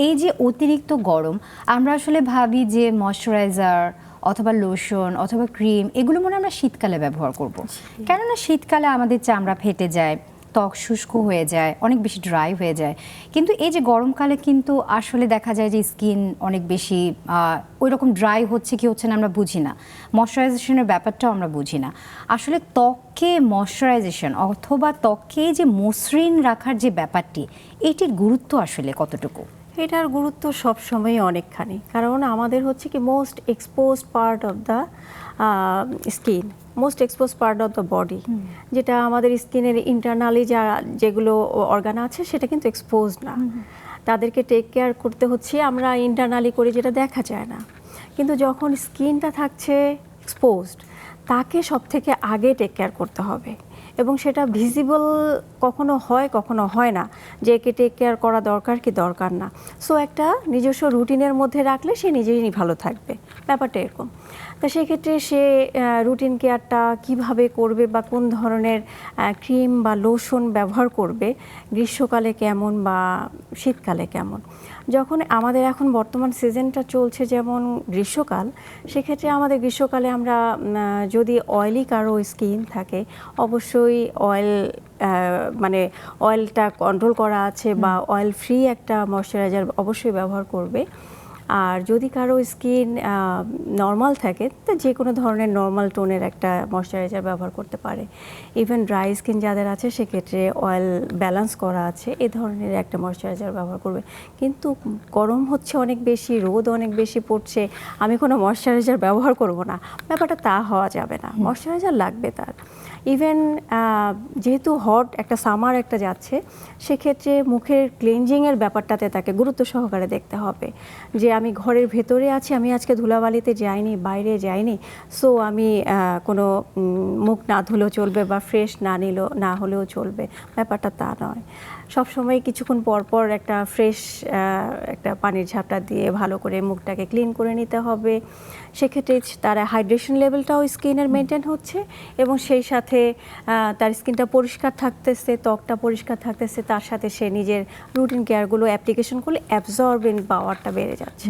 এই যে অতিরিক্ত গরম, আমরা আসলে ভাবি যে ময়শ্চারাইজার অথবা লোশন অথবা ক্রিম এগুলো মনে হয় আমরা শীতকালে ব্যবহার করব। কেননা শীতকালে আমাদের চামড়া ফেটে যায়, ত্বক শুষ্ক হয়ে যায়, অনেক বেশি ড্রাই হয়ে যায়। কিন্তু এই যে গরমকালে কিন্তু আসলে দেখা যায় যে স্কিন অনেক বেশি ওই রকম ড্রাই হচ্ছে কি হচ্ছে না আমরা বুঝি না, ময়শ্চারাইজেশনের ব্যাপারটাও আমরা বুঝি না। আসলে ত্বককে ময়শ্চারাইজেশন অথবা ত্বককে যে মসৃণ রাখার যে ব্যাপারটি, এটির গুরুত্ব আসলে কতটুকু? এটার গুরুত্ব সবসময়ই অনেকখানি, কারণ আমাদের হচ্ছে কি most exposed part of the skin, most expose part of the body, যেটা আমাদের স্কিনের ইন্টারনালি যেগুলো অর্গান আছে সেটা কিন্তু এক্সপোজড না। তাদেরকে টেক কেয়ার করতে হচ্ছে আমরা ইন্টারনালি করে, যেটা দেখা যায় না। কিন্তু যখন স্কিনটা থাকছে এক্সপোজড, তাকে সব থেকে আগে টেক কেয়ার করতে হবে, এবং সেটা ভিজিবল কখনো হয় কখনো হয় না যে একে টেক কেয়ার করা দরকার কি দরকার না। সো একটা নিজস্ব রুটিনের মধ্যে রাখলে সে নিজেই ভালো থাকবে, ব্যাপারটা এরকম। তা সেক্ষেত্রে সে রুটিন কেয়ারটা কিভাবে করবে বা কোন ধরনের ক্রিম বা লোশন ব্যবহার করবে, গ্রীষ্মকালে কেমন বা শীতকালে কেমন। যখন আমাদের এখন বর্তমান সিজনটা চলছে যেমন গ্রীষ্মকাল, সেক্ষেত্রে আমাদের গ্রীষ্মকালে আমরা যদি অয়েলি কারো স্কিন থাকে, অবশ্যই মানে অয়েলটা কন্ট্রোল করা আছে বা অয়েল ফ্রি একটা ময়শ্চারাইজার অবশ্যই ব্যবহার করবে। আর যদি কারো স্কিন নর্মাল থাকে, তো যে কোনো ধরনের নর্মাল টোনের একটা ময়শ্চারাইজার ব্যবহার করতে পারে। ইভেন ড্রাই স্কিন যাদের আছে সেক্ষেত্রে অয়েল ব্যালেন্স করা আছে এই ধরনের একটা ময়শ্চারাইজার ব্যবহার করবে। কিন্তু গরম হচ্ছে অনেক বেশি, রোদ অনেক বেশি পড়ছে, আমি কোনো ময়শ্চারাইজার ব্যবহার করব না, ব্যাপারটা তা হওয়া যাবে না। ময়শ্চারাইজার লাগবে তার। ইভেন যেহেতু হট একটা সামার একটা যাচ্ছে, সেক্ষেত্রে মুখের ক্লিনজিংয়ের ব্যাপারটাতে তাকে গুরুত্ব সহকারে দেখতে হবে যে আমি ঘরের ভেতরে আছি, আমি আজকে ধুলাবালিতে যাইনি, বাইরে যাইনি, সো আমি কোনো মুখ না ধুলেও চলবে বা ফ্রেশ না হলেও চলবে, ব্যাপারটা তা নয়। সবসময় কিছুক্ষণ পরপর একটা ফ্রেশ একটা পানির ঝাপটা দিয়ে ভালো করে মুখটাকে ক্লিন করে নিতে হবে। সেক্ষেত্রে তার হাইড্রেশন লেভেলটাও স্কিনের মেনটেন হচ্ছে, এবং সেই সাথে তার স্কিনটা পরিষ্কার থাকতেছে, ত্বকটা পরিষ্কার থাকতেছে, তার সাথে সে নিজের রুটিন কেয়ারগুলো অ্যাপ্লিকেশন করলে অ্যাবজর্বেন্ট পাওয়ারটা বেড়ে যাচ্ছে।